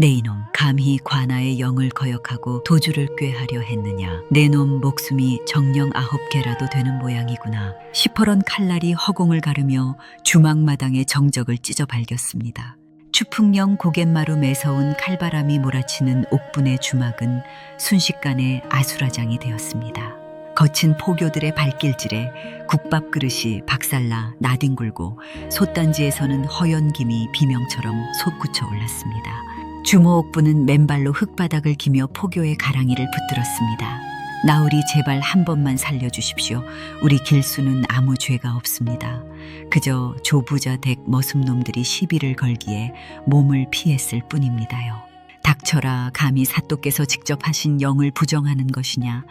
내 이놈 감히 관아의 영을 거역하고 도주를 꾀하려 했느냐. 내 놈 목숨이 정령 9개라도 되는 모양이구나. 시퍼런 칼날이 허공을 가르며 주막마당의 정적을 찢어 발겼습니다. 추풍령 고갯마루 매서운 칼바람이 몰아치는 옥분의 주막은 순식간에 아수라장이 되었습니다. 거친 포교들의 발길질에 국밥 그릇이 박살나 나뒹굴고 솥단지에서는 허연 김이 비명처럼 솟구쳐 올랐습니다. 주모옥부는 맨발로 흙바닥을 기며 포교의 가랑이를 붙들었습니다. 나으리 제발 한 번만 살려주십시오. 우리 길수는 아무 죄가 없습니다. 그저 조부자댁 머슴놈들이 시비를 걸기에 몸을 피했을 뿐입니다요. 닥쳐라. 감히 사또께서 직접 하신 영을 부정하는 것이냐.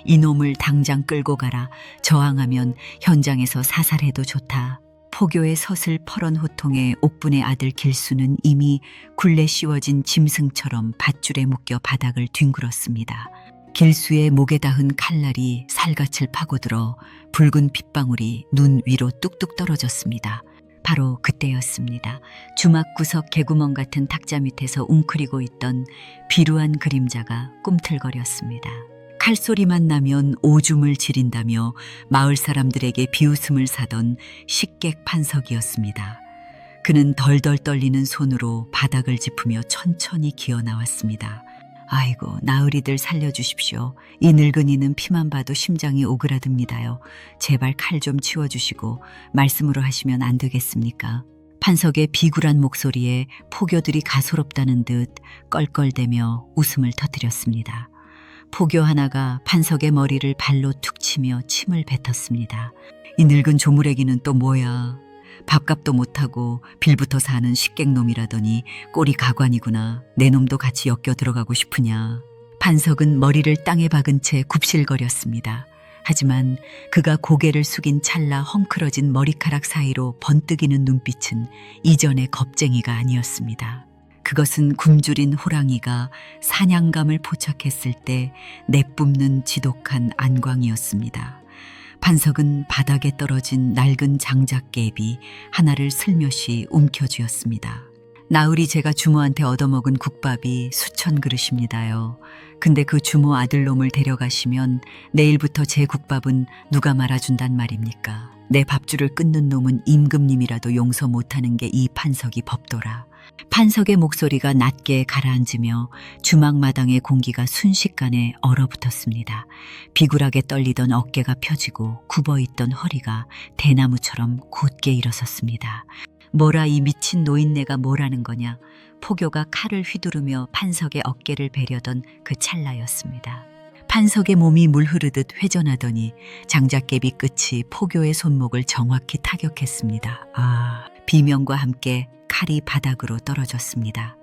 이놈을 당장 끌고 가라. 저항하면 현장에서 사살해도 좋다. 포교의 서슬 퍼런 호통에 옥분의 아들 길수는 이미 굴레 씌워진 짐승처럼 밧줄에 묶여 바닥을 뒹굴었습니다. 길수의 목에 닿은 칼날이 살갗을 파고들어 붉은 핏방울이 눈 위로 뚝뚝 떨어졌습니다. 바로 그때였습니다. 주막 구석 개구멍 같은 탁자 밑에서 웅크리고 있던 비루한 그림자가 꿈틀거렸습니다. 칼소리만 나면 오줌을 지린다며 마을 사람들에게 비웃음을 사던 식객 판석이었습니다. 그는 덜덜 떨리는 손으로 바닥을 짚으며 천천히 기어 나왔습니다. 아이고, 나으리들 살려주십시오. 이 늙은이는 피만 봐도 심장이 오그라듭니다요. 제발 칼 좀 치워주시고 말씀으로 하시면 안 되겠습니까? 판석의 비굴한 목소리에 포교들이 가소롭다는 듯 껄껄대며 웃음을 터뜨렸습니다. 포교 하나가 판석의 머리를 발로 툭 치며 침을 뱉었습니다. 이 늙은 조무래기는 또 뭐야. 밥값도 못하고 빌부터 사는 식객놈이라더니 꼴이 가관이구나. 내 놈도 같이 엮여 들어가고 싶으냐. 판석은 머리를 땅에 박은 채 굽실거렸습니다. 하지만 그가 고개를 숙인 찰나 헝클어진 머리카락 사이로 번뜩이는 눈빛은 이전의 겁쟁이가 아니었습니다. 그것은 굶주린 호랑이가 사냥감을 포착했을 때 내뿜는 지독한 안광이었습니다. 판석은 바닥에 떨어진 낡은 장작개비 하나를 슬며시 움켜쥐었습니다. 나으리 제가 주모한테 얻어먹은 국밥이 수천 그릇입니다요. 근데 그 주모 아들놈을 데려가시면 내일부터 제 국밥은 누가 말아준단 말입니까? 내 밥줄을 끊는 놈은 임금님이라도 용서 못하는 게 이 판석이 법도라. 판석의 목소리가 낮게 가라앉으며 주막마당의 공기가 순식간에 얼어붙었습니다. 비굴하게 떨리던 어깨가 펴지고 굽어있던 허리가 대나무처럼 곧게 일어섰습니다. 뭐라 이 미친 노인네가 뭐라는 거냐. 포교가 칼을 휘두르며 판석의 어깨를 베려던 그 찰나였습니다. 판석의 몸이 물 흐르듯 회전하더니 장작개비 끝이 포교의 손목을 정확히 타격했습니다. 비명과 함께 칼이 바닥으로 떨어졌습니다.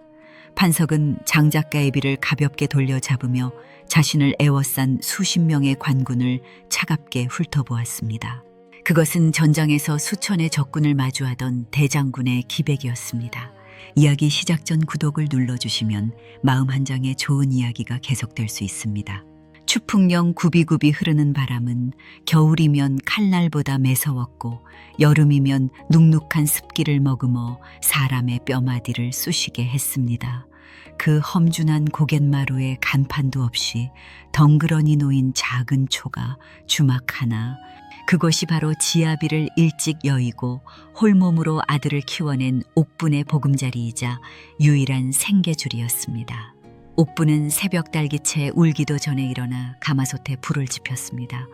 판석은 장작개비를 가볍게 돌려 잡으며 자신을 에워싼 수십 명의 관군을 차갑게 훑어보았습니다. 그것은 전장에서 수천의 적군을 마주하던 대장군의 기백이었습니다. 이야기 시작 전 구독을 눌러주시면 마음 한 장의 좋은 이야기가 계속될 수 있습니다. 추풍령 굽이굽이 흐르는 바람은 겨울이면 칼날보다 매서웠고 여름이면 눅눅한 습기를 머금어 사람의 뼈마디를 쑤시게 했습니다. 그 험준한 고갯마루에 간판도 없이 덩그러니 놓인 작은 초가 주막 하나, 그것이 바로 지아비를 일찍 여의고 홀몸으로 아들을 키워낸 옥분의 보금자리이자 유일한 생계줄이었습니다. 옥분은 새벽 달기채 울기도 전에 일어나 가마솥에 불을 지폈습니다.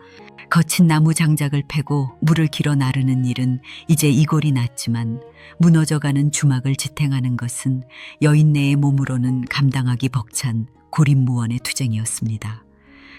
거친 나무 장작을 패고 물을 길어 나르는 일은 이제 이골이 났지만 무너져가는 주막을 지탱하는 것은 여인네의 몸으로는 감당하기 벅찬 고립무원의 투쟁이었습니다.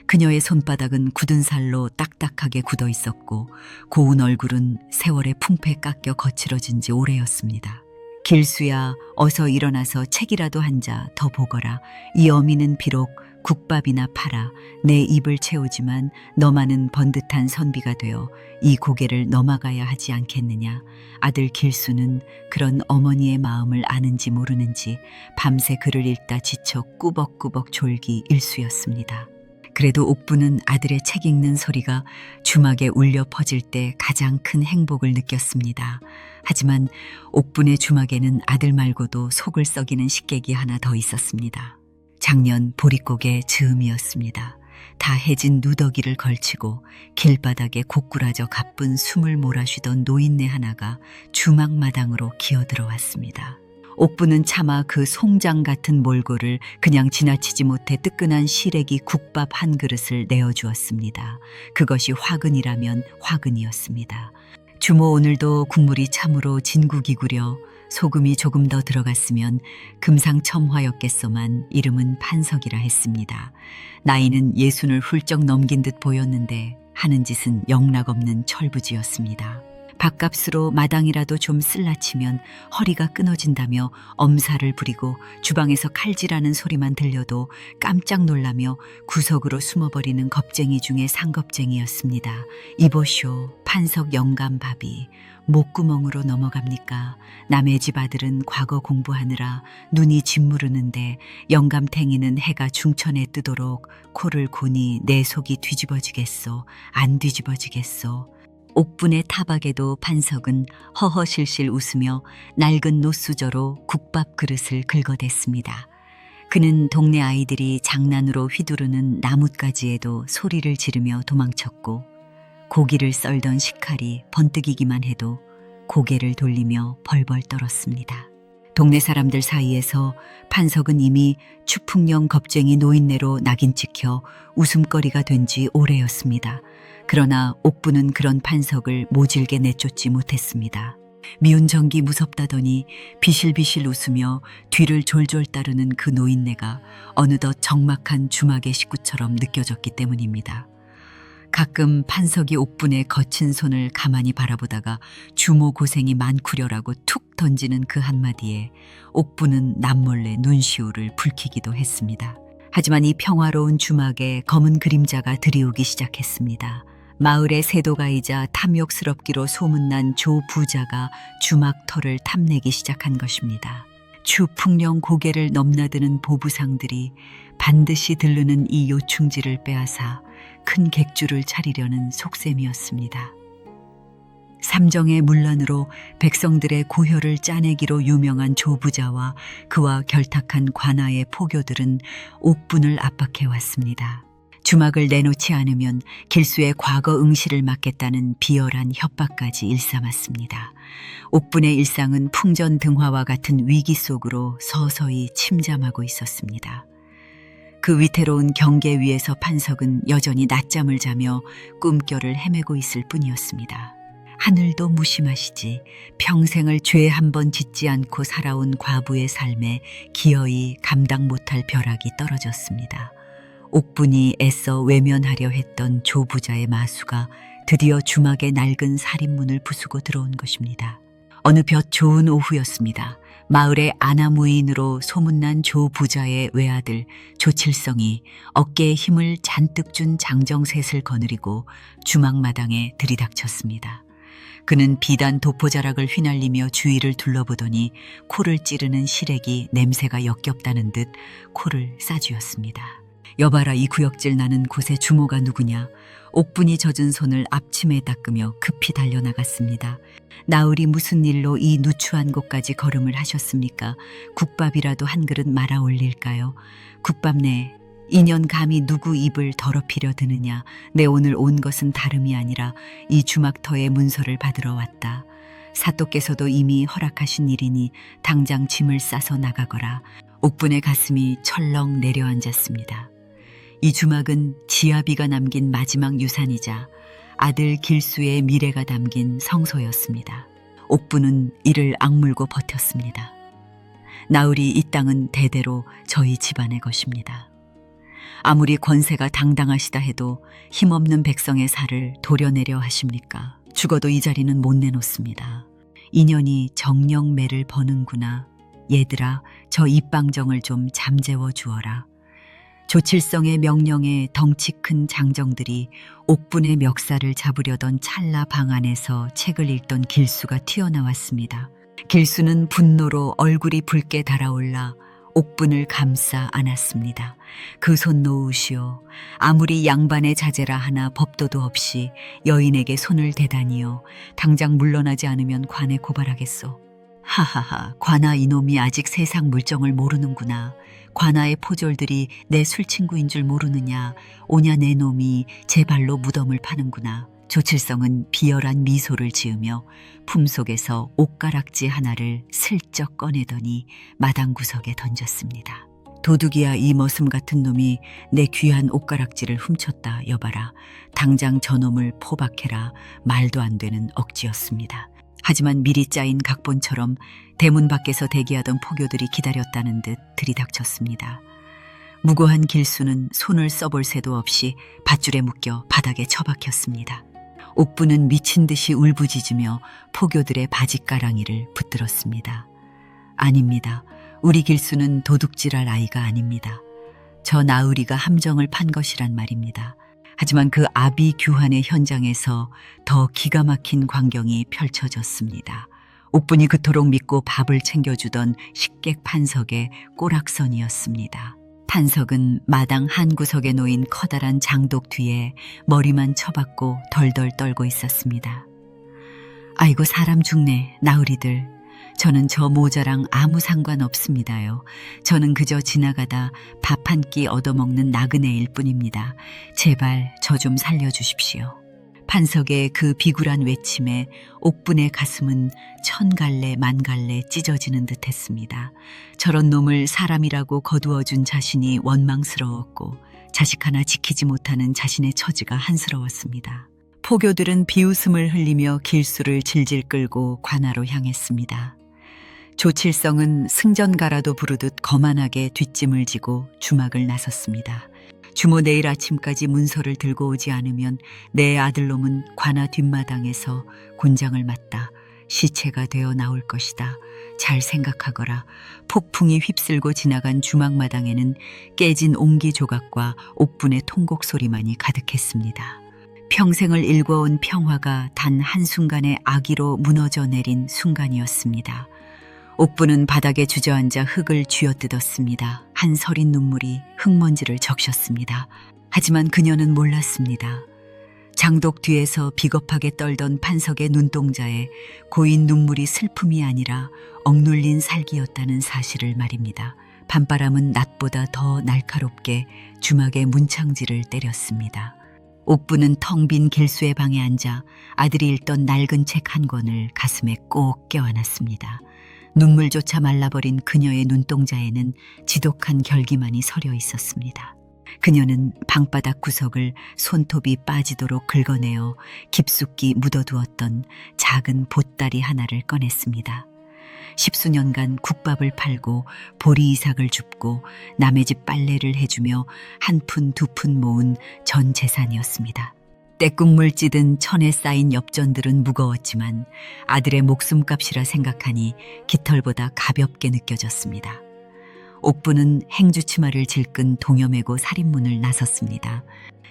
그녀의 손바닥은 굳은 살로 딱딱하게 굳어 있었고 고운 얼굴은 세월의 풍패 깎여 거칠어진 지 오래였습니다. 길수야, 어서 일어나서 책이라도 한 자 더 보거라. 이 어미는 비록 국밥이나 팔아 내 입을 채우지만 너만은 번듯한 선비가 되어 이 고개를 넘어가야 하지 않겠느냐. 아들 길수는 그런 어머니의 마음을 아는지 모르는지 밤새 글을 읽다 지쳐 꾸벅꾸벅 졸기 일쑤였습니다. 그래도 옥부는 아들의 책 읽는 소리가 주막에 울려 퍼질 때 가장 큰 행복을 느꼈습니다. 하지만 옥분의 주막에는 아들 말고도 속을 썩이는 식객이 하나 더 있었습니다. 작년 보릿고개 즈음이었습니다. 다 해진 누더기를 걸치고 길바닥에 고꾸라져 가쁜 숨을 몰아쉬던 노인네 하나가 주막 마당으로 기어들어왔습니다. 옥부는 차마 그 송장 같은 몰골을 그냥 지나치지 못해 뜨끈한 시래기 국밥 한 그릇을 내어주었습니다. 그것이 화근이라면 화근이었습니다. 주모 오늘도 국물이 참으로 진국이구려. 소금이 조금 더 들어갔으면 금상첨화였겠소만 이름은 판석이라 했습니다. 나이는 60을 훌쩍 넘긴 듯 보였는데 하는 짓은 영락없는 철부지였습니다. 밥값으로 마당이라도 좀 쓸라치면 허리가 끊어진다며 엄살을 부리고 주방에서 칼질하는 소리만 들려도 깜짝 놀라며 구석으로 숨어버리는 겁쟁이 중에 상겁쟁이였습니다. 이보쇼, 판석 영감밥이 목구멍으로 넘어갑니까? 남의 집 아들은 과거 공부하느라 눈이 짓무르는데 영감탱이는 해가 중천에 뜨도록 코를 고니 내 속이 뒤집어지겠소, 안 뒤집어지겠소. 옥분의 타박에도 판석은 허허실실 웃으며 낡은 노수저로 국밥 그릇을 긁어댔습니다. 그는 동네 아이들이 장난으로 휘두르는 나뭇가지에도 소리를 지르며 도망쳤고 고기를 썰던 식칼이 번뜩이기만 해도 고개를 돌리며 벌벌 떨었습니다. 동네 사람들 사이에서 판석은 이미 추풍령 겁쟁이 노인네로 낙인 찍혀 웃음거리가 된 지 오래였습니다. 그러나 옥부는 그런 판석을 모질게 내쫓지 못했습니다. 미운 전기 무섭다더니 비실비실 웃으며 뒤를 졸졸 따르는 그 노인네가 어느덧 적막한 주막의 식구처럼 느껴졌기 때문입니다. 가끔 판석이 옥분의 거친 손을 가만히 바라보다가 주모 고생이 많구려라고 툭 던지는 그 한마디에 옥분은 남몰래 눈시울을 붉히기도 했습니다. 하지만 이 평화로운 주막에 검은 그림자가 들이오기 시작했습니다. 마을의 세도가이자 탐욕스럽기로 소문난 조 부자가 주막 터를 탐내기 시작한 것입니다. 추풍령 고개를 넘나드는 보부상들이 반드시 들르는 이 요충지를 빼앗아 큰 객주를 차리려는 속셈이었습니다. 삼정의 문란으로 백성들의 고혈을 짜내기로 유명한 조부자와 그와 결탁한 관아의 포교들은 옥분을 압박해왔습니다. 주막을 내놓지 않으면 길수의 과거 응시를 막겠다는 비열한 협박까지 일삼았습니다. 옥분의 일상은 풍전등화와 같은 위기 속으로 서서히 침잠하고 있었습니다. 그 위태로운 경계 위에서 판석은 여전히 낮잠을 자며 꿈결을 헤매고 있을 뿐이었습니다. 하늘도 무심하시지 평생을 죄 한 번 짓지 않고 살아온 과부의 삶에 기어이 감당 못할 벼락이 떨어졌습니다. 옥분이 애써 외면하려 했던 조부자의 마수가 드디어 주막의 낡은 살인문을 부수고 들어온 것입니다. 어느 볕 좋은 오후였습니다. 마을의 아나무인으로 소문난 조부자의 외아들 조칠성이 어깨에 힘을 잔뜩 준 장정셋을 거느리고 주막마당에 들이닥쳤습니다. 그는 비단 도포자락을 휘날리며 주위를 둘러보더니 코를 찌르는 시래기 냄새가 역겹다는 듯 코를 싸쥐었습니다. 여봐라, 이 구역질 나는 곳에 주모가 누구냐. 옥분이 젖은 손을 앞치마에 닦으며 급히 달려나갔습니다. 나으리 무슨 일로 이 누추한 곳까지 걸음을 하셨습니까? 국밥이라도 한 그릇 말아 올릴까요? 국밥 내 인연 감히 누구 입을 더럽히려 드느냐. 내 오늘 온 것은 다름이 아니라 이 주막터의 문서를 받으러 왔다. 사또께서도 이미 허락하신 일이니 당장 짐을 싸서 나가거라. 옥분의 가슴이 철렁 내려앉았습니다. 이 주막은 지아비가 남긴 마지막 유산이자 아들 길수의 미래가 담긴 성소였습니다. 옥부는 이를 악물고 버텼습니다. 나으리 이 땅은 대대로 저희 집안의 것입니다. 아무리 권세가 당당하시다 해도 힘없는 백성의 살을 도려내려 하십니까? 죽어도 이 자리는 못 내놓습니다. 인연이 정령매를 버는구나. 얘들아, 저 입방정을 좀 잠재워 주어라. 조칠성의 명령에 덩치 큰 장정들이 옥분의 멱살을 잡으려던 찰나 방 안에서 책을 읽던 길수가 튀어나왔습니다. 길수는 분노로 얼굴이 붉게 달아올라 옥분을 감싸 안았습니다. 그 손 놓으시오. 아무리 양반의 자제라 하나 법도도 없이 여인에게 손을 대다니요. 당장 물러나지 않으면 관에 고발하겠소. 하하하, 관아 이놈이 아직 세상 물정을 모르는구나. 관아의 포졸들이 내 술친구인 줄 모르느냐. 오냐 내 놈이 제 발로 무덤을 파는구나. 조칠성은 비열한 미소를 지으며 품속에서 옷가락지 하나를 슬쩍 꺼내더니 마당 구석에 던졌습니다. 도둑이야 이 머슴 같은 놈이 내 귀한 옷가락지를 훔쳤다 여봐라. 당장 저놈을 포박해라. 말도 안 되는 억지였습니다. 하지만 미리 짜인 각본처럼 대문 밖에서 대기하던 포교들이 기다렸다는 듯 들이닥쳤습니다. 무고한 길수는 손을 써볼 새도 없이 밧줄에 묶여 바닥에 처박혔습니다. 옥부는 미친 듯이 울부짖으며 포교들의 바짓가랑이를 붙들었습니다. 아닙니다. 우리 길수는 도둑질할 아이가 아닙니다. 저 나으리가 함정을 판 것이란 말입니다. 하지만 그 아비규환의 현장에서 더 기가 막힌 광경이 펼쳐졌습니다. 옥분이 그토록 믿고 밥을 챙겨주던 식객 판석의 꼬락선이었습니다. 판석은 마당 한 구석에 놓인 커다란 장독 뒤에 머리만 처박고 덜덜 떨고 있었습니다. 아이고 사람 죽네 나으리들. 저는 저 모자랑 아무 상관없습니다요. 저는 그저 지나가다 밥 한 끼 얻어먹는 나그네일 뿐입니다. 제발 저 좀 살려주십시오. 판석의 그 비굴한 외침에 옥분의 가슴은 천갈래 만갈래 찢어지는 듯했습니다. 저런 놈을 사람이라고 거두어준 자신이 원망스러웠고 자식 하나 지키지 못하는 자신의 처지가 한스러웠습니다. 포교들은 비웃음을 흘리며 길수를 질질 끌고 관하로 향했습니다. 조칠성은 승전가라도 부르듯 거만하게 뒷짐을 지고 주막을 나섰습니다. 주모 내일 아침까지 문서를 들고 오지 않으면 내 아들놈은 관아 뒷마당에서 곤장을 맞다 시체가 되어 나올 것이다. 잘 생각하거라. 폭풍이 휩쓸고 지나간 주막마당에는 깨진 옹기 조각과 옥분의 통곡 소리만이 가득했습니다. 평생을 일궈온 평화가 단 한순간의 악의로 무너져 내린 순간이었습니다. 옥분은 바닥에 주저앉아 흙을 쥐어뜯었습니다. 한 서린 눈물이 흙먼지를 적셨습니다. 하지만 그녀는 몰랐습니다. 장독 뒤에서 비겁하게 떨던 판석의 눈동자에 고인 눈물이 슬픔이 아니라 억눌린 살기였다는 사실을 말입니다. 밤바람은 낮보다 더 날카롭게 주막의 문창지를 때렸습니다. 옥부는 텅 빈 길수의 방에 앉아 아들이 읽던 낡은 책 한 권을 가슴에 꼭 껴안았습니다. 눈물조차 말라버린 그녀의 눈동자에는 지독한 결기만이 서려 있었습니다. 그녀는 방바닥 구석을 손톱이 빠지도록 긁어내어 깊숙이 묻어두었던 작은 보따리 하나를 꺼냈습니다. 10수년간 국밥을 팔고 보리 이삭을 줍고 남의 집 빨래를 해주며 한 푼 두 푼 모은 전 재산이었습니다. 떼국물 찌든 천에 쌓인 엽전들은 무거웠지만 아들의 목숨값이라 생각하니 깃털보다 가볍게 느껴졌습니다. 옥부는 행주치마를 질끈 동여매고 살인문을 나섰습니다.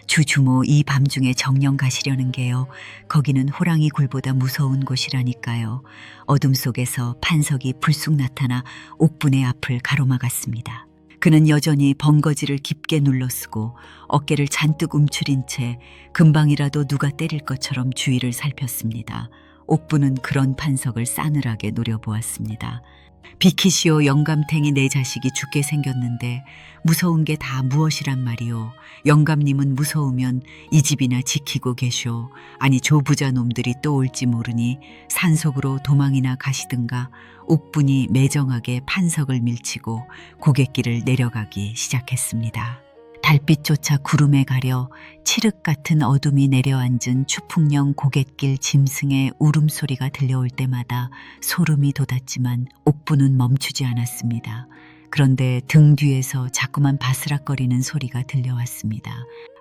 주주모 이 밤중에 정령 가시려는 게요. 거기는 호랑이 굴보다 무서운 곳이라니까요. 어둠 속에서 판석이 불쑥 나타나 옥분의 앞을 가로막았습니다. 그는 여전히 번거지를 깊게 눌러쓰고 어깨를 잔뜩 움츠린 채 금방이라도 누가 때릴 것처럼 주위를 살폈습니다. 옥부는 그런 판석을 싸늘하게 노려보았습니다. 비키시오 영감탱이 내 자식이 죽게 생겼는데 무서운 게 다 무엇이란 말이오. 영감님은 무서우면 이 집이나 지키고 계쇼. 아니 조부자 놈들이 또 올지 모르니 산속으로 도망이나 가시든가. 옥분이 매정하게 판석을 밀치고 고갯길을 내려가기 시작했습니다. 달빛조차 구름에 가려 칠흑 같은 어둠이 내려앉은 추풍령 고갯길 짐승의 울음소리가 들려올 때마다 소름이 돋았지만 옥부는 멈추지 않았습니다. 그런데 등 뒤에서 자꾸만 바스락거리는 소리가 들려왔습니다.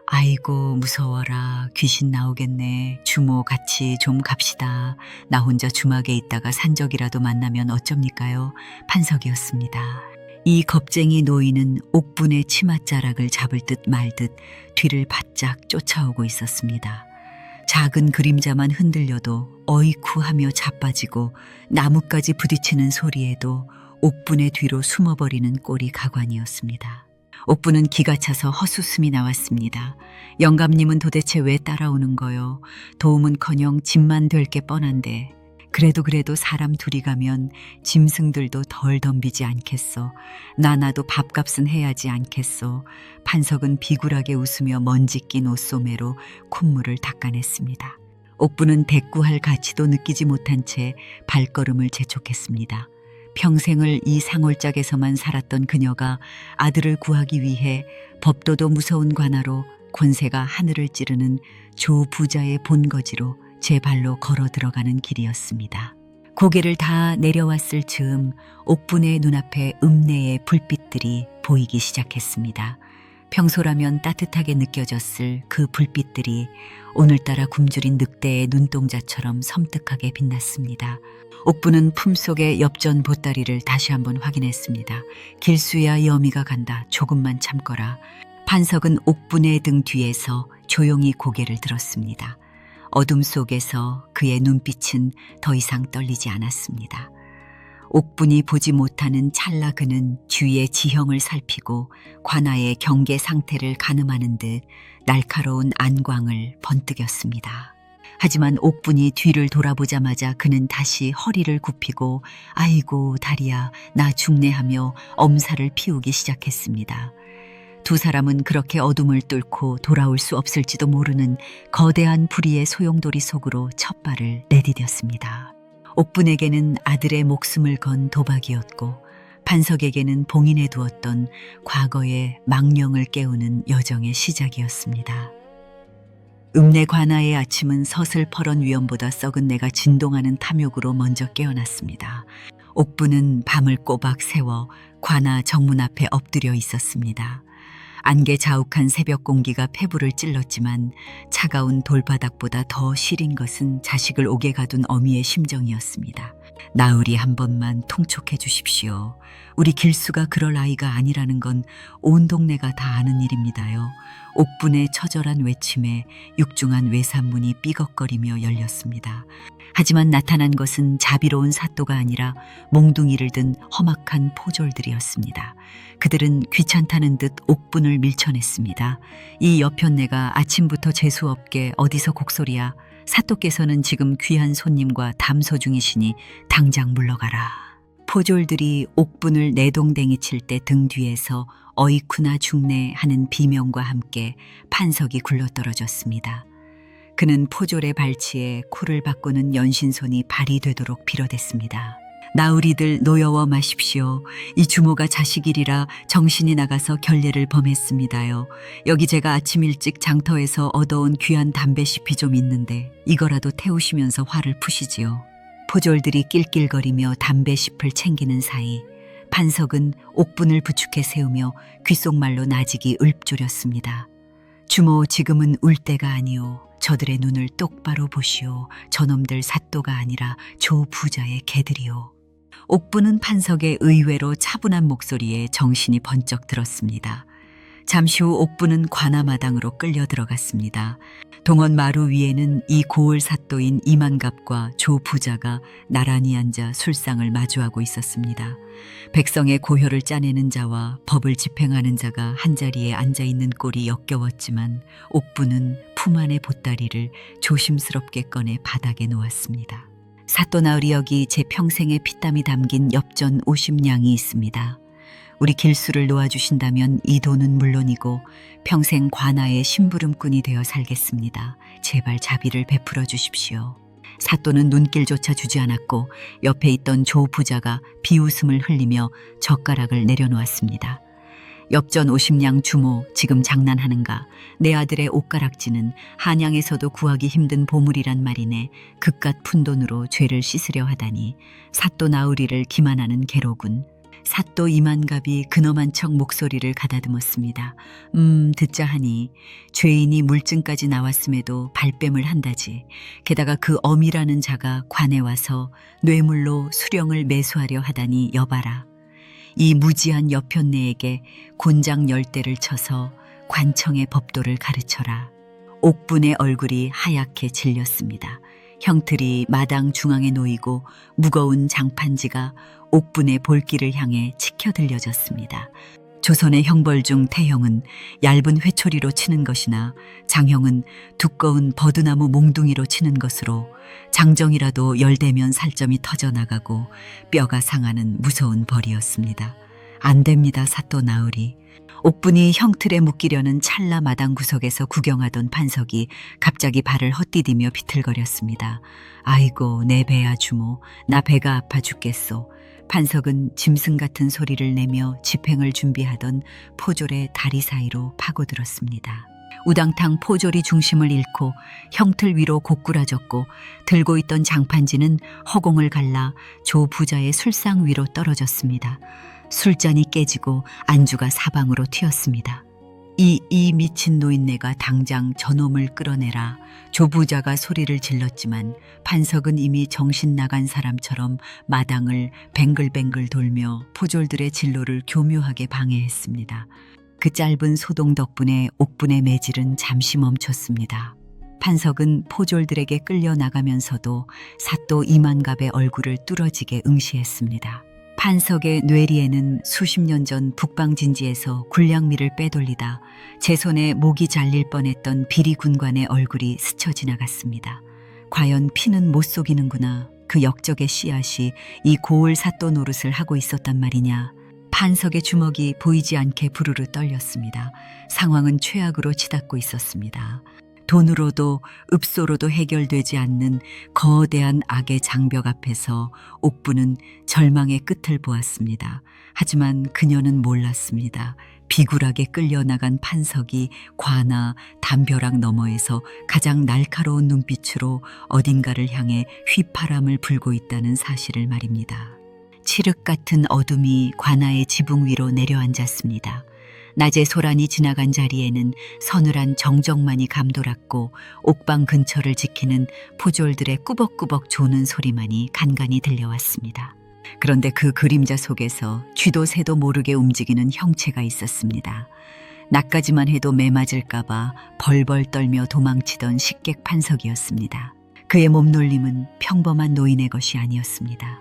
아이고 무서워라. 귀신 나오겠네. 주모 같이 좀 갑시다. 나 혼자 주막에 있다가 산적이라도 만나면 어쩝니까요? 판석이었습니다. 이 겁쟁이 노인은 옥분의 치맛자락을 잡을 듯 말 듯 뒤를 바짝 쫓아오고 있었습니다. 작은 그림자만 흔들려도 어이쿠 하며 자빠지고 나뭇가지 부딪히는 소리에도 옥분의 뒤로 숨어버리는 꼴이 가관이었습니다. 옥분은 기가 차서 헛웃음이 나왔습니다. 영감님은 도대체 왜 따라오는 거요? 도움은커녕 짐만 될 게 뻔한데. 그래도 사람 둘이 가면 짐승들도 덜 덤비지 않겠소. 나도 밥값은 해야지 않겠소. 판석은 비굴하게 웃으며 먼지 낀 옷소매로 콧물을 닦아냈습니다. 옥부는 대꾸할 가치도 느끼지 못한 채 발걸음을 재촉했습니다. 평생을 이 상월짝에서만 살았던 그녀가 아들을 구하기 위해 법도도 무서운 관하로 권세가 하늘을 찌르는 조 부자의 본거지로 제 발로 걸어 들어가는 길이었습니다. 고개를 다 내려왔을 즈음 옥분의 눈앞에 읍내의 불빛들이 보이기 시작했습니다. 평소라면 따뜻하게 느껴졌을 그 불빛들이 오늘따라 굶주린 늑대의 눈동자처럼 섬뜩하게 빛났습니다. 옥부는 품속의 엽전 보따리를 다시 한번 확인했습니다. 길수야 여미가 간다. 조금만 참거라. 판석은 옥분의 등 뒤에서 조용히 고개를 들었습니다. 어둠 속에서 그의 눈빛은 더 이상 떨리지 않았습니다. 옥분이 보지 못하는 찰나 그는 주위의 지형을 살피고 관아의 경계 상태를 가늠하는 듯 날카로운 안광을 번뜩였습니다. 하지만 옥분이 뒤를 돌아보자마자 그는 다시 허리를 굽히고 아이고 다리야 나 죽네하며 엄살을 피우기 시작했습니다. 두 사람은 그렇게 어둠을 뚫고 돌아올 수 없을지도 모르는 거대한 불의의 소용돌이 속으로 첫 발을 내디뎠습니다. 옥분에게는 아들의 목숨을 건 도박이었고 판석에게는 봉인해 두었던 과거의 망령을 깨우는 여정의 시작이었습니다. 읍내 관아의 아침은 서슬퍼런 위험보다 썩은 내가 진동하는 탐욕으로 먼저 깨어났습니다. 옥분은 밤을 꼬박 새워 관아 정문 앞에 엎드려 있었습니다. 안개 자욱한 새벽 공기가 폐부를 찔렀지만 차가운 돌바닥보다 더 시린 것은 자식을 옥에 가둔 어미의 심정이었습니다. 나으리 한 번만 통촉해 주십시오. 우리 길수가 그럴 아이가 아니라는 건 온 동네가 다 아는 일입니다요. 옥분의 처절한 외침에 육중한 외산문이 삐걱거리며 열렸습니다. 하지만 나타난 것은 자비로운 사또가 아니라 몽둥이를 든 험악한 포졸들이었습니다. 그들은 귀찮다는 듯 옥분을 밀쳐냈습니다. 이 여편네가 아침부터 재수없게 어디서 곡소리야. 사또께서는 지금 귀한 손님과 담소 중이시니 당장 물러가라. 포졸들이 옥분을 내동댕이 칠 때 등 뒤에서 어이쿠나 죽네 하는 비명과 함께 판석이 굴러떨어졌습니다. 그는 포졸의 발치에 코를 바꾸는 연신손이 발이 되도록 빌어댔습니다. 나으리들 노여워 마십시오. 이 주모가 자식이리라 정신이 나가서 결례를 범했습니다요. 여기 제가 아침 일찍 장터에서 얻어온 귀한 담배잎이 좀 있는데 이거라도 태우시면서 화를 푸시지요. 포졸들이 낄낄거리며 담배잎을 챙기는 사이 판석은 옥분을 부축해 세우며 귓속말로 나직이 읊조렸습니다. 주모 지금은 울 때가 아니오. 저들의 눈을 똑바로 보시오. 저놈들 사또가 아니라 조 부자의 개들이오. 옥분은 판석의 의외로 차분한 목소리에 정신이 번쩍 들었습니다. 잠시 후 옥분은 관아마당으로 끌려 들어갔습니다. 동원 마루 위에는 이 고을 사또인 이만갑과 조 부자가 나란히 앉아 술상을 마주하고 있었습니다. 백성의 고효를 짜내는 자와 법을 집행하는 자가 한자리에 앉아있는 꼴이 역겨웠지만 옥분은 품 안의 보따리를 조심스럽게 꺼내 바닥에 놓았습니다. 사또 나으리 여기 제 평생의 피땀이 담긴 엽전 50냥이 있습니다. 우리 길수를 놓아주신다면 이 돈은 물론이고 평생 관아의 심부름꾼이 되어 살겠습니다. 제발 자비를 베풀어 주십시오. 사또는 눈길조차 주지 않았고 옆에 있던 조 부자가 비웃음을 흘리며 젓가락을 내려놓았습니다. 엽전 50냥 주모 지금 장난하는가. 내 아들의 옷가락지는 한양에서도 구하기 힘든 보물이란 말이네. 그깟 푼돈으로 죄를 씻으려 하다니. 사또 나으리를 기만하는 개로군. 사또 이만갑이 근엄한 척 목소리를 가다듬었습니다. 듣자 하니 죄인이 물증까지 나왔음에도 발뺌을 한다지. 게다가 그 어미라는 자가 관에 와서 뇌물로 수령을 매수하려 하다니 여봐라. 이 무지한 여편네에게 곤장 10대를 쳐서 관청의 법도를 가르쳐라. 옥분의 얼굴이 하얗게 질렸습니다. 형틀이 마당 중앙에 놓이고 무거운 장판지가 옥분의 볼길을 향해 치켜 들려졌습니다. 조선의 형벌 중 태형은 얇은 회초리로 치는 것이나 장형은 두꺼운 버드나무 몽둥이로 치는 것으로 장정이라도 열대면 살점이 터져나가고 뼈가 상하는 무서운 벌이었습니다. 안 됩니다, 사또 나으리. 옥분이 형틀에 묶이려는 찰나 마당 구석에서 구경하던 판석이 갑자기 발을 헛디디며 비틀거렸습니다. 아이고, 내 배야 주모, 나 배가 아파 죽겠소. 판석은 짐승 같은 소리를 내며 집행을 준비하던 포졸의 다리 사이로 파고들었습니다. 우당탕 포졸이 중심을 잃고 형틀 위로 고꾸라졌고 들고 있던 장판지는 허공을 갈라 조 부자의 술상 위로 떨어졌습니다. 술잔이 깨지고 안주가 사방으로 튀었습니다. 이 미친 노인네가 당장 저놈을 끌어내라. 조부자가 소리를 질렀지만 판석은 이미 정신 나간 사람처럼 마당을 뱅글뱅글 돌며 포졸들의 진로를 교묘하게 방해했습니다. 그 짧은 소동 덕분에 옥분의 매질은 잠시 멈췄습니다. 판석은 포졸들에게 끌려나가면서도 사또 이만갑의 얼굴을 뚫어지게 응시했습니다. 판석의 뇌리에는 수십 년 전 북방진지에서 군량미를 빼돌리다 제 손에 목이 잘릴 뻔했던 비리 군관의 얼굴이 스쳐 지나갔습니다. 과연 피는 못 속이는구나. 그 역적의 씨앗이 이 고을 사또 노릇을 하고 있었단 말이냐. 판석의 주먹이 보이지 않게 부르르 떨렸습니다. 상황은 최악으로 치닫고 있었습니다. 돈으로도 읍소로도 해결되지 않는 거대한 악의 장벽 앞에서 옥부는 절망의 끝을 보았습니다. 하지만 그녀는 몰랐습니다. 비굴하게 끌려나간 판석이 관아 담벼락 너머에서 가장 날카로운 눈빛으로 어딘가를 향해 휘파람을 불고 있다는 사실을 말입니다. 칠흑 같은 어둠이 관아의 지붕 위로 내려앉았습니다. 낮에 소란이 지나간 자리에는 서늘한 정적만이 감돌았고 옥방 근처를 지키는 포졸들의 꾸벅꾸벅 조는 소리만이 간간히 들려왔습니다. 그런데 그 그림자 속에서 쥐도 새도 모르게 움직이는 형체가 있었습니다. 나까지만 해도 매맞을까봐 벌벌 떨며 도망치던 식객 판석이었습니다. 그의 몸놀림은 평범한 노인의 것이 아니었습니다.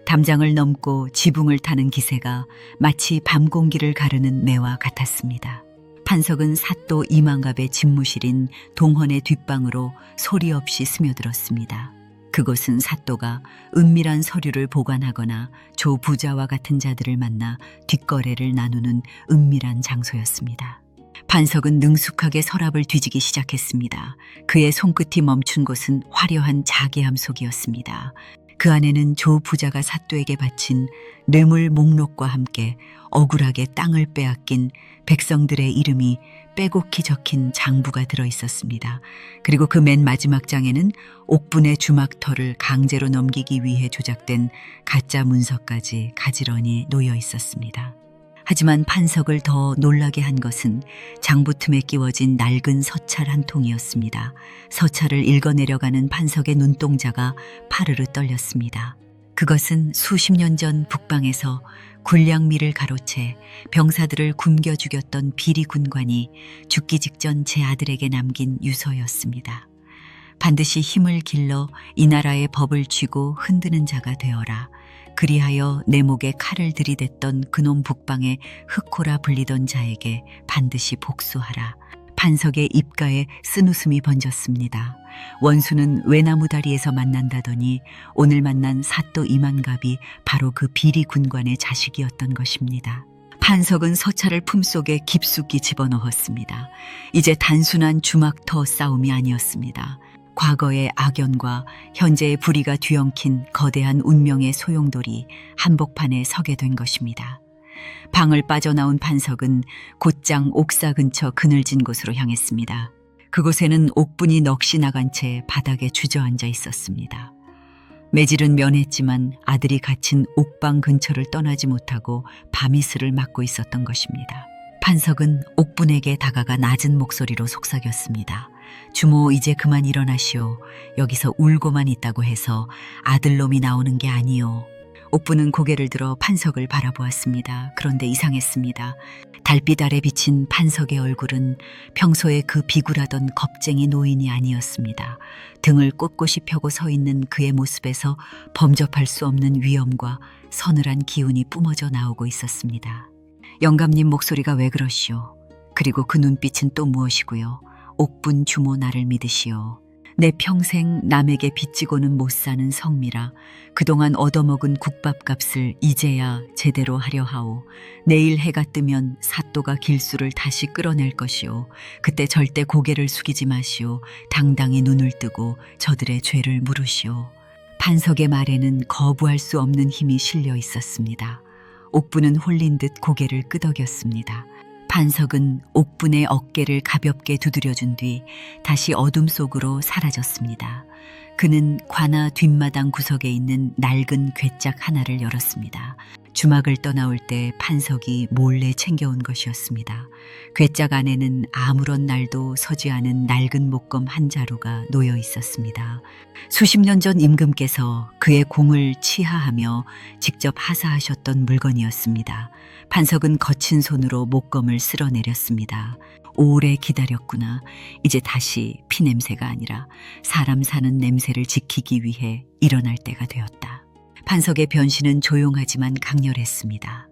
담장을 넘고 지붕을 타는 기세가 마치 밤 공기를 가르는 매와 같았습니다. 판석은 사또 이만갑의 집무실인 동헌의 뒷방으로 소리 없이 스며들었습니다. 그곳은 사또가 은밀한 서류를 보관하거나 조 부자와 같은 자들을 만나 뒷거래를 나누는 은밀한 장소였습니다. 판석은 능숙하게 서랍을 뒤지기 시작했습니다. 그의 손끝이 멈춘 곳은 화려한 자개함 속이었습니다. 그 안에는 조 부자가 사또에게 바친 뇌물 목록과 함께 억울하게 땅을 빼앗긴 백성들의 이름이 빼곡히 적힌 장부가 들어있었습니다. 그리고 그 맨 마지막 장에는 옥분의 주막터를 강제로 넘기기 위해 조작된 가짜 문서까지 가지런히 놓여 있었습니다. 하지만 판석을 더 놀라게 한 것은 장부 틈에 끼워진 낡은 서찰 한 통이었습니다. 서찰을 읽어내려가는 판석의 눈동자가 파르르 떨렸습니다. 그것은 수십 년 전 북방에서 군량미를 가로채 병사들을 굶겨 죽였던 비리 군관이 죽기 직전 제 아들에게 남긴 유서였습니다. 반드시 힘을 길러 이 나라의 법을 쥐고 흔드는 자가 되어라. 그리하여 내 목에 칼을 들이댔던 그놈 북방의 흑호라 불리던 자에게 반드시 복수하라. 판석의 입가에 쓴웃음이 번졌습니다. 원수는 외나무 다리에서 만난다더니 오늘 만난 사또 이만갑이 바로 그 비리 군관의 자식이었던 것입니다. 판석은 서찰을 품속에 깊숙이 집어넣었습니다. 이제 단순한 주막터 싸움이 아니었습니다. 과거의 악연과 현재의 불의가 뒤엉킨 거대한 운명의 소용돌이 한복판에 서게 된 것입니다. 방을 빠져나온 판석은 곧장 옥사 근처 그늘진 곳으로 향했습니다. 그곳에는 옥분이 넋이 나간 채 바닥에 주저앉아 있었습니다. 매질은 면했지만 아들이 갇힌 옥방 근처를 떠나지 못하고 밤이슬을 맞고 있었던 것입니다. 판석은 옥분에게 다가가 낮은 목소리로 속삭였습니다. 주모, 이제 그만 일어나시오. 여기서 울고만 있다고 해서 아들놈이 나오는 게 아니오. 옥분은 고개를 들어 판석을 바라보았습니다. 그런데 이상했습니다. 달빛 아래 비친 판석의 얼굴은 평소에 그 비굴하던 겁쟁이 노인이 아니었습니다. 등을 꼿꼿이 펴고 서 있는 그의 모습에서 범접할 수 없는 위엄과 서늘한 기운이 뿜어져 나오고 있었습니다. 영감님 목소리가 왜 그러시오? 그리고 그 눈빛은 또 무엇이고요? 옥분 주모 나를 믿으시오. 내 평생 남에게 빚지고는 못 사는 성미라 그동안 얻어먹은 국밥값을 이제야 제대로 하려 하오. 내일 해가 뜨면 사또가 길수를 다시 끌어낼 것이오. 그때 절대 고개를 숙이지 마시오. 당당히 눈을 뜨고 저들의 죄를 물으시오. 판석의 말에는 거부할 수 없는 힘이 실려 있었습니다. 옥분은 홀린 듯 고개를 끄덕였습니다. 판석은 옥분의 어깨를 가볍게 두드려준 뒤 다시 어둠 속으로 사라졌습니다. 그는 관아 뒷마당 구석에 있는 낡은 괴짝 하나를 열었습니다. 주막을 떠나올 때 판석이 몰래 챙겨온 것이었습니다. 괴짝 안에는 아무런 날도 서지 않은 낡은 목검 한 자루가 놓여 있었습니다. 수십 년 전 임금께서 그의 공을 치하하며 직접 하사하셨던 물건이었습니다. 판석은 거친 손으로 목검을 쓸어내렸습니다. 오래 기다렸구나. 이제 다시 피냄새가 아니라 사람 사는 냄새를 지키기 위해 일어날 때가 되었다. 판석의 변신은 조용하지만 강렬했습니다.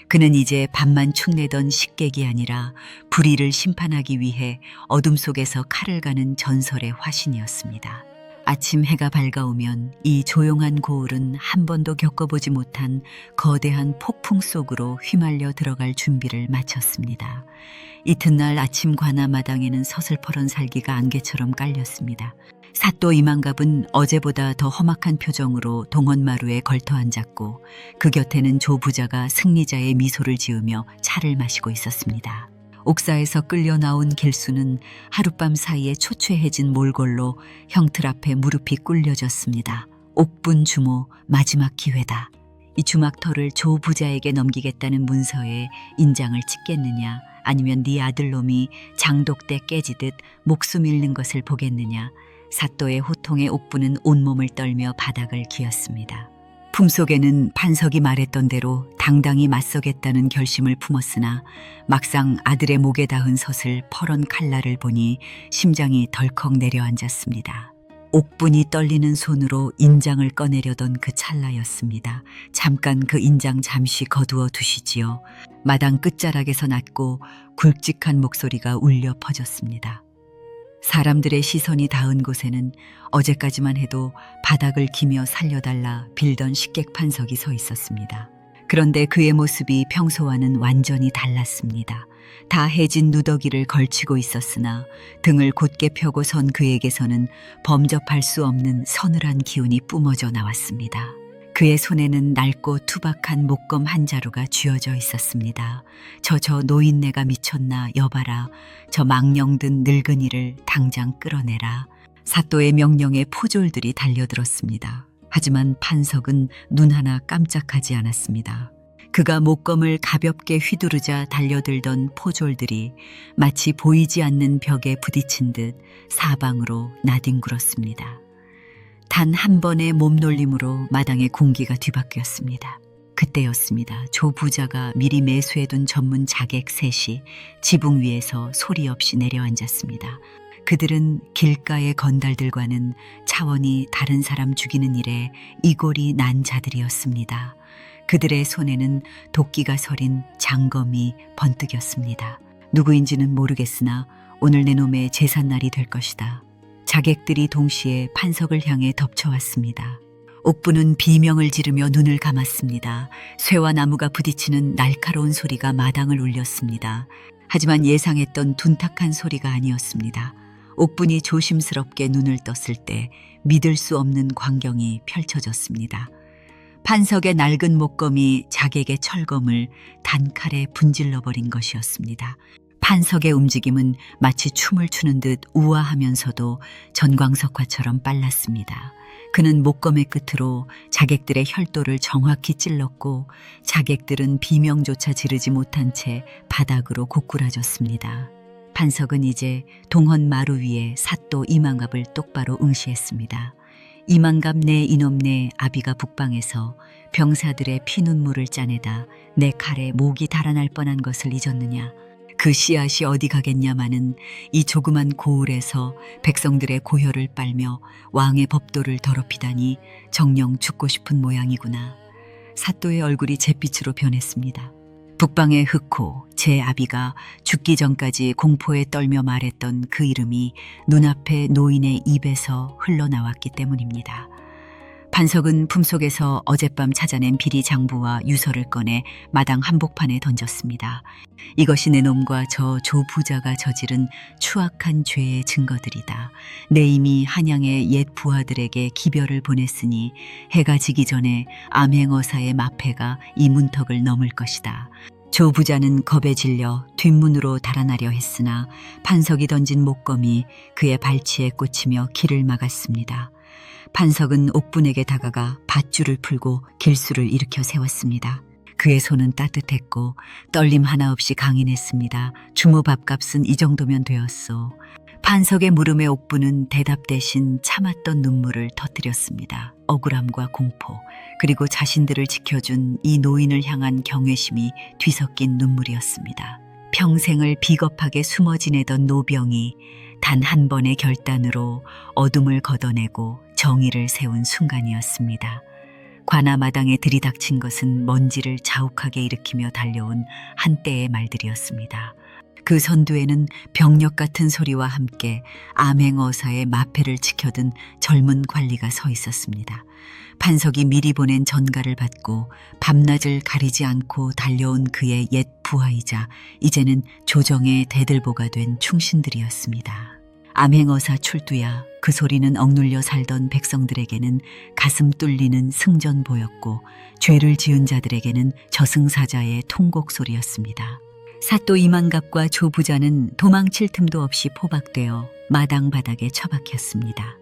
그는 이제 밤만 축내던 식객이 아니라 불의를 심판하기 위해 어둠 속에서 칼을 가는 전설의 화신이었습니다. 아침 해가 밝아오면 이 조용한 고을은 한 번도 겪어보지 못한 거대한 폭풍 속으로 휘말려 들어갈 준비를 마쳤습니다. 이튿날 아침 관아 마당에는 서슬퍼런 살기가 안개처럼 깔렸습니다. 사또 이만갑은 어제보다 더 험악한 표정으로 동원마루에 걸터 앉았고 그 곁에는 조 부자가 승리자의 미소를 지으며 차를 마시고 있었습니다. 옥사에서 끌려 나온 길수는 하룻밤 사이에 초췌해진 몰골로 형틀 앞에 무릎이 꿇려졌습니다. 옥분 주모 마지막 기회다. 이 주막터를 조 부자에게 넘기겠다는 문서에 인장을 찍겠느냐 아니면 네 아들놈이 장독대 깨지듯 목숨 잃는 것을 보겠느냐. 사또의 호통에 옥분은 온몸을 떨며 바닥을 기었습니다. 품속에는 판석이 말했던 대로 당당히 맞서겠다는 결심을 품었으나 막상 아들의 목에 닿은 섰을 퍼런 칼날을 보니 심장이 덜컥 내려앉았습니다. 옥분이 떨리는 손으로 인장을 꺼내려던 그 찰나였습니다. 잠깐 그 인장 잠시 거두어 두시지요. 마당 끝자락에서 낮고 굵직한 목소리가 울려 퍼졌습니다. 사람들의 시선이 닿은 곳에는 어제까지만 해도 바닥을 기며 살려달라 빌던 식객 판석이 서 있었습니다. 그런데 그의 모습이 평소와는 완전히 달랐습니다. 다 해진 누더기를 걸치고 있었으나 등을 곧게 펴고 선 그에게서는 범접할 수 없는 서늘한 기운이 뿜어져 나왔습니다. 그의 손에는 낡고 투박한 목검 한 자루가 쥐어져 있었습니다. 저 노인네가 미쳤나 여봐라. 저 망령든 늙은이를 당장 끌어내라. 사또의 명령에 포졸들이 달려들었습니다. 하지만 판석은 눈 하나 깜짝하지 않았습니다. 그가 목검을 가볍게 휘두르자 달려들던 포졸들이 마치 보이지 않는 벽에 부딪힌 듯 사방으로 나뒹굴었습니다. 단 한 번의 몸놀림으로 마당의 공기가 뒤바뀌었습니다. 그때였습니다. 조 부자가 미리 매수해둔 전문 자객 셋이 지붕 위에서 소리 없이 내려앉았습니다. 그들은 길가의 건달들과는 차원이 다른 사람 죽이는 일에 이골이 난 자들이었습니다. 그들의 손에는 도끼가 서린 장검이 번뜩였습니다. 누구인지는 모르겠으나 오늘 내 놈의 제삿날이 될 것이다. 자객들이 동시에 판석을 향해 덮쳐왔습니다. 옥분은 비명을 지르며 눈을 감았습니다. 쇠와 나무가 부딪히는 날카로운 소리가 마당을 울렸습니다. 하지만 예상했던 둔탁한 소리가 아니었습니다. 옥분이 조심스럽게 눈을 떴을 때 믿을 수 없는 광경이 펼쳐졌습니다. 판석의 낡은 목검이 자객의 철검을 단칼에 분질러버린 것이었습니다. 판석의 움직임은 마치 춤을 추는 듯 우아하면서도 전광석화처럼 빨랐습니다. 그는 목검의 끝으로 자객들의 혈도를 정확히 찔렀고 자객들은 비명조차 지르지 못한 채 바닥으로 고꾸라졌습니다. 판석은 이제 동헌 마루 위에 사또 이만갑을 똑바로 응시했습니다. 이만갑 네 이놈 네 아비가 북방에서 병사들의 피눈물을 짜내다 내 칼에 목이 달아날 뻔한 것을 잊었느냐. 그 씨앗이 어디 가겠냐마는 이 조그만 고을에서 백성들의 고혈을 빨며 왕의 법도를 더럽히다니 정녕 죽고 싶은 모양이구나. 사또의 얼굴이 잿빛으로 변했습니다. 북방의 흑호, 제 아비가 죽기 전까지 공포에 떨며 말했던 그 이름이 눈앞에 노인의 입에서 흘러나왔기 때문입니다. 판석은 품속에서 어젯밤 찾아낸 비리 장부와 유서를 꺼내 마당 한복판에 던졌습니다. 이것이 내 놈과 저 조부자가 저지른 추악한 죄의 증거들이다. 내 이미 한양의 옛 부하들에게 기별을 보냈으니 해가 지기 전에 암행어사의 마패가 이 문턱을 넘을 것이다. 조부자는 겁에 질려 뒷문으로 달아나려 했으나 판석이 던진 목검이 그의 발치에 꽂히며 길을 막았습니다. 판석은 옥분에게 다가가 밧줄을 풀고 길수를 일으켜 세웠습니다. 그의 손은 따뜻했고 떨림 하나 없이 강인했습니다. 주모 밥값은 이 정도면 되었소. 판석의 물음에 옥분은 대답 대신 참았던 눈물을 터뜨렸습니다. 억울함과 공포, 그리고 자신들을 지켜준 이 노인을 향한 경외심이 뒤섞인 눈물이었습니다. 평생을 비겁하게 숨어 지내던 노병이 단 한 번의 결단으로 어둠을 걷어내고 정의를 세운 순간이었습니다. 관아마당에 들이닥친 것은 먼지를 자욱하게 일으키며 달려온 한때의 말들이었습니다. 그 선두에는 병력 같은 소리와 함께 암행어사의 마패를 지켜든 젊은 관리가 서 있었습니다. 판석이 미리 보낸 전가를 받고 밤낮을 가리지 않고 달려온 그의 옛 부하이자 이제는 조정의 대들보가 된 충신들이었습니다. 암행어사 출두야. 그 소리는 억눌려 살던 백성들에게는 가슴 뚫리는 승전보였고 죄를 지은 자들에게는 저승사자의 통곡 소리였습니다. 사또 이만갑과 조부자는 도망칠 틈도 없이 포박되어 마당 바닥에 처박혔습니다.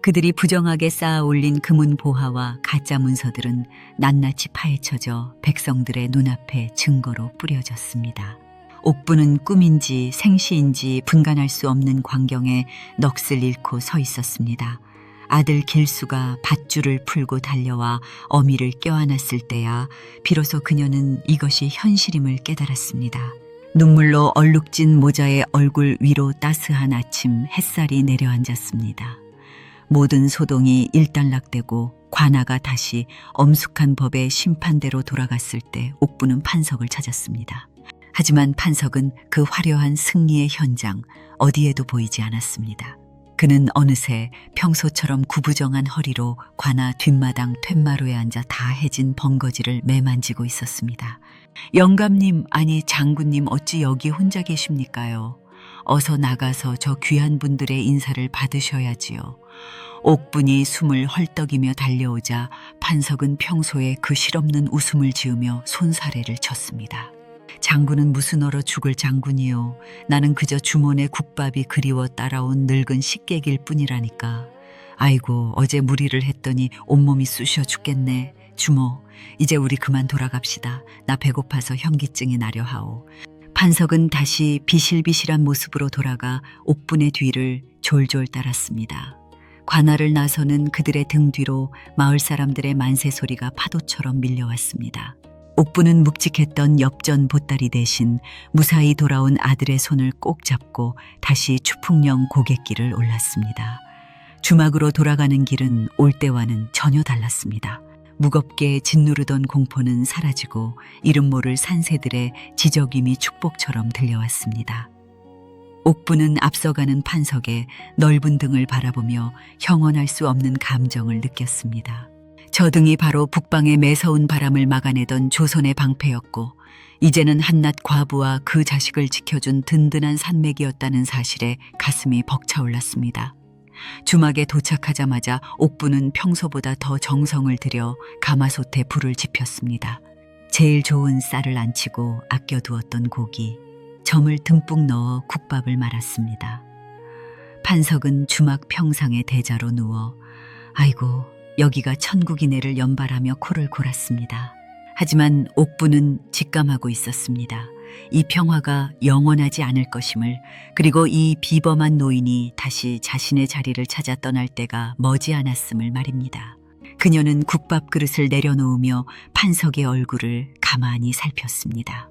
그들이 부정하게 쌓아 올린 금은 보화와 가짜 문서들은 낱낱이 파헤쳐져 백성들의 눈앞에 증거로 뿌려졌습니다. 옥부는 꿈인지 생시인지 분간할 수 없는 광경에 넋을 잃고 서 있었습니다. 아들 길수가 밧줄을 풀고 달려와 어미를 껴안았을 때야 비로소 그녀는 이것이 현실임을 깨달았습니다. 눈물로 얼룩진 모자의 얼굴 위로 따스한 아침 햇살이 내려앉았습니다. 모든 소동이 일단락되고 관아가 다시 엄숙한 법의 심판대로 돌아갔을 때 옥부는 판석을 찾았습니다. 하지만 판석은 그 화려한 승리의 현장 어디에도 보이지 않았습니다. 그는 어느새 평소처럼 구부정한 허리로 관아 뒷마당 툇마루에 앉아 다 해진 벙거지를 매만지고 있었습니다. 영감님, 아니 장군님 어찌 여기 혼자 계십니까요? 어서 나가서 저 귀한 분들의 인사를 받으셔야지요. 옥분이 숨을 헐떡이며 달려오자 판석은 평소에 그 실없는 웃음을 지으며 손사래를 쳤습니다. 장군은 무슨 얼어 죽을 장군이요. 나는 그저 주몬의 국밥이 그리워 따라온 늙은 식객일 뿐이라니까. 아이고, 어제 무리를 했더니 온몸이 쑤셔 죽겠네. 주모, 이제 우리 그만 돌아갑시다. 나 배고파서 현기증이 나려 하오. 판석은 다시 비실비실한 모습으로 돌아가 옥분의 뒤를 졸졸 따랐습니다. 관아를 나서는 그들의 등 뒤로 마을 사람들의 만세 소리가 파도처럼 밀려왔습니다. 옥부는 묵직했던 엽전 보따리 대신 무사히 돌아온 아들의 손을 꼭 잡고 다시 추풍령 고갯길을 올랐습니다. 주막으로 돌아가는 길은 올 때와는 전혀 달랐습니다. 무겁게 짓누르던 공포는 사라지고 이름 모를 산새들의 지저귀미 축복처럼 들려왔습니다. 옥부는 앞서가는 판석에 넓은 등을 바라보며 형언할 수 없는 감정을 느꼈습니다. 저 등이 바로 북방의 매서운 바람을 막아내던 조선의 방패였고 이제는 한낱 과부와 그 자식을 지켜준 든든한 산맥이었다는 사실에 가슴이 벅차올랐습니다. 주막에 도착하자마자 옥부는 평소보다 더 정성을 들여 가마솥에 불을 지폈습니다. 제일 좋은 쌀을 안치고 아껴두었던 고기, 점을 듬뿍 넣어 국밥을 말았습니다. 판석은 주막 평상의 대자로 누워 아이고 여기가 천국이네를 연발하며 코를 골았습니다. 하지만 옥부는 직감하고 있었습니다. 이 평화가 영원하지 않을 것임을, 그리고 이 비범한 노인이 다시 자신의 자리를 찾아 떠날 때가 머지않았음을 말입니다. 그녀는 국밥 그릇을 내려놓으며 판석의 얼굴을 가만히 살폈습니다.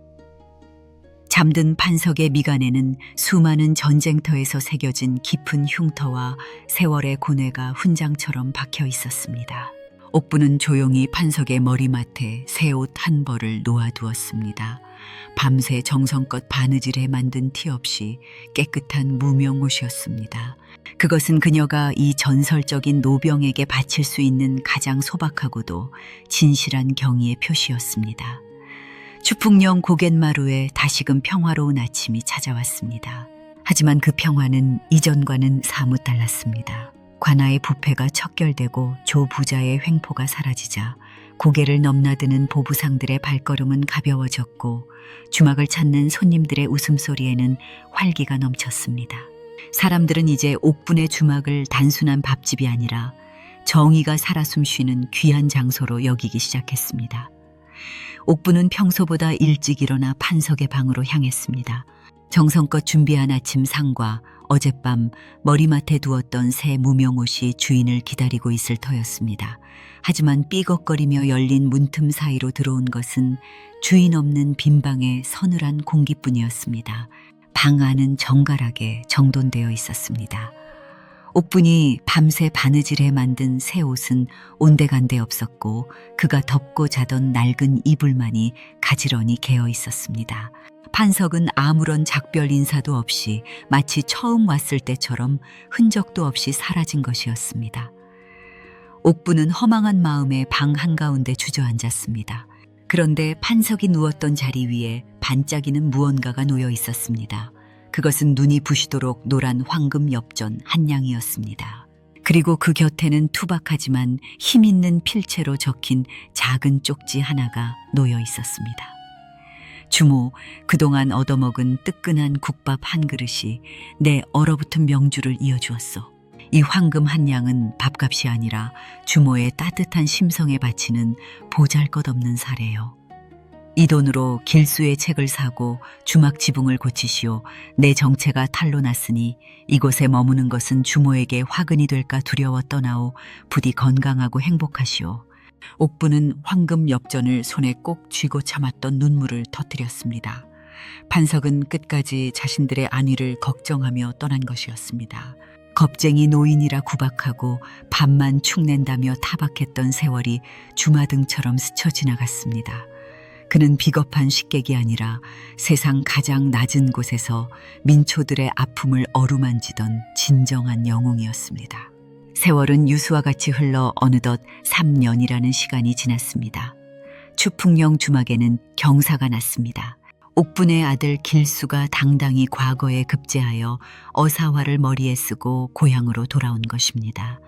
잠든 판석의 미간에는 수많은 전쟁터에서 새겨진 깊은 흉터와 세월의 고뇌가 훈장처럼 박혀 있었습니다. 옥부는 조용히 판석의 머리맡에 새 옷 한 벌을 놓아두었습니다. 밤새 정성껏 바느질해 만든 티 없이 깨끗한 무명 옷이었습니다. 그것은 그녀가 이 전설적인 노병에게 바칠 수 있는 가장 소박하고도 진실한 경의의 표시였습니다. 추풍령 고갯마루에 다시금 평화로운 아침이 찾아왔습니다. 하지만 그 평화는 이전과는 사뭇 달랐습니다. 관아의 부패가 척결되고 조 부자의 횡포가 사라지자 고개를 넘나드는 보부상들의 발걸음은 가벼워졌고 주막을 찾는 손님들의 웃음소리에는 활기가 넘쳤습니다. 사람들은 이제 옥분의 주막을 단순한 밥집이 아니라 정의가 살아 숨쉬는 귀한 장소로 여기기 시작했습니다. 옥부는 평소보다 일찍 일어나 판석의 방으로 향했습니다. 정성껏 준비한 아침 상과 어젯밤 머리맡에 두었던 새 무명옷이 주인을 기다리고 있을 터였습니다. 하지만 삐걱거리며 열린 문틈 사이로 들어온 것은 주인 없는 빈방의 서늘한 공기뿐이었습니다. 방 안은 정갈하게 정돈되어 있었습니다. 옥분이 밤새 바느질해 만든 새 옷은 온데간데 없었고 그가 덮고 자던 낡은 이불만이 가지런히 개어 있었습니다. 판석은 아무런 작별 인사도 없이 마치 처음 왔을 때처럼 흔적도 없이 사라진 것이었습니다. 옥부는 허망한 마음에 방 한가운데 주저앉았습니다. 그런데 판석이 누웠던 자리 위에 반짝이는 무언가가 놓여 있었습니다. 그것은 눈이 부시도록 노란 황금 엽전 한 양이었습니다. 그리고 그 곁에는 투박하지만 힘있는 필체로 적힌 작은 쪽지 하나가 놓여 있었습니다. 주모, 그동안 얻어먹은 뜨끈한 국밥 한 그릇이 내 얼어붙은 명주를 이어주었소. 이 황금 한 양은 밥값이 아니라 주모의 따뜻한 심성에 바치는 보잘것없는 사례요. 이 돈으로 길수의 책을 사고 주막 지붕을 고치시오. 내 정체가 탄로 났으니 이곳에 머무는 것은 주모에게 화근이 될까 두려워 떠나오. 부디 건강하고 행복하시오. 옥부는 황금 엽전을 손에 꼭 쥐고 참았던 눈물을 터뜨렸습니다. 판석은 끝까지 자신들의 안위를 걱정하며 떠난 것이었습니다. 겁쟁이 노인이라 구박하고 밥만 축낸다며 타박했던 세월이 주마등처럼 스쳐 지나갔습니다. 그는 비겁한 식객이 아니라 세상 가장 낮은 곳에서 민초들의 아픔을 어루만지던 진정한 영웅이었습니다. 세월은 유수와 같이 흘러 어느덧 3년이라는 시간이 지났습니다. 추풍령 주막에는 경사가 났습니다. 옥분의 아들 길수가 당당히 과거에 급제하여 어사화를 머리에 쓰고 고향으로 돌아온 것입니다.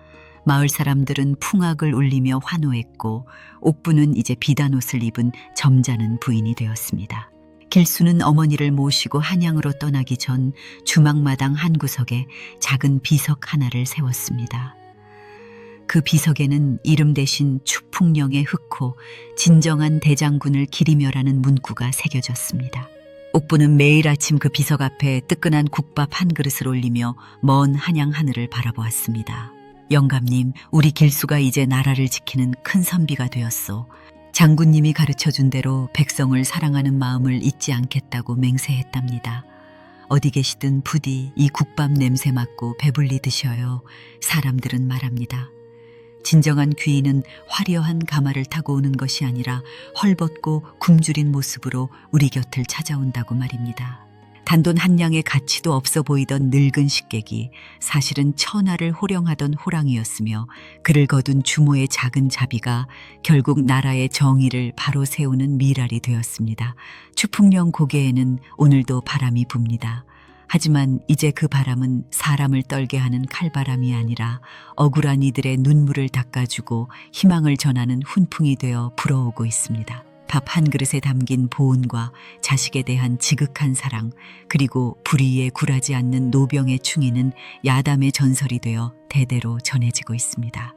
마을 사람들은 풍악을 울리며 환호했고 옥부는 이제 비단옷을 입은 점잖은 부인이 되었습니다. 길수는 어머니를 모시고 한양으로 떠나기 전 주막마당 한 구석에 작은 비석 하나를 세웠습니다. 그 비석에는 이름 대신 추풍령의 흑호, 진정한 대장군을 기리며라는 문구가 새겨졌습니다. 옥부는 매일 아침 그 비석 앞에 뜨끈한 국밥 한 그릇을 올리며 먼 한양 하늘을 바라보았습니다. 영감님, 우리 길수가 이제 나라를 지키는 큰 선비가 되었소. 장군님이 가르쳐준 대로 백성을 사랑하는 마음을 잊지 않겠다고 맹세했답니다. 어디 계시든 부디 이 국밥 냄새 맡고 배불리 드셔요. 사람들은 말합니다. 진정한 귀인은 화려한 가마를 타고 오는 것이 아니라 헐벗고 굶주린 모습으로 우리 곁을 찾아온다고 말입니다. 단돈 한 양의 가치도 없어 보이던 늙은 식객이 사실은 천하를 호령하던 호랑이였으며 그를 거둔 주모의 작은 자비가 결국 나라의 정의를 바로 세우는 미랄이 되었습니다. 추풍령 고개에는 오늘도 바람이 붑니다. 하지만 이제 그 바람은 사람을 떨게 하는 칼바람이 아니라 억울한 이들의 눈물을 닦아주고 희망을 전하는 훈풍이 되어 불어오고 있습니다. 밥 한 그릇에 담긴 보은과 자식에 대한 지극한 사랑, 그리고 불의에 굴하지 않는 노병의 충의는 야담의 전설이 되어 대대로 전해지고 있습니다.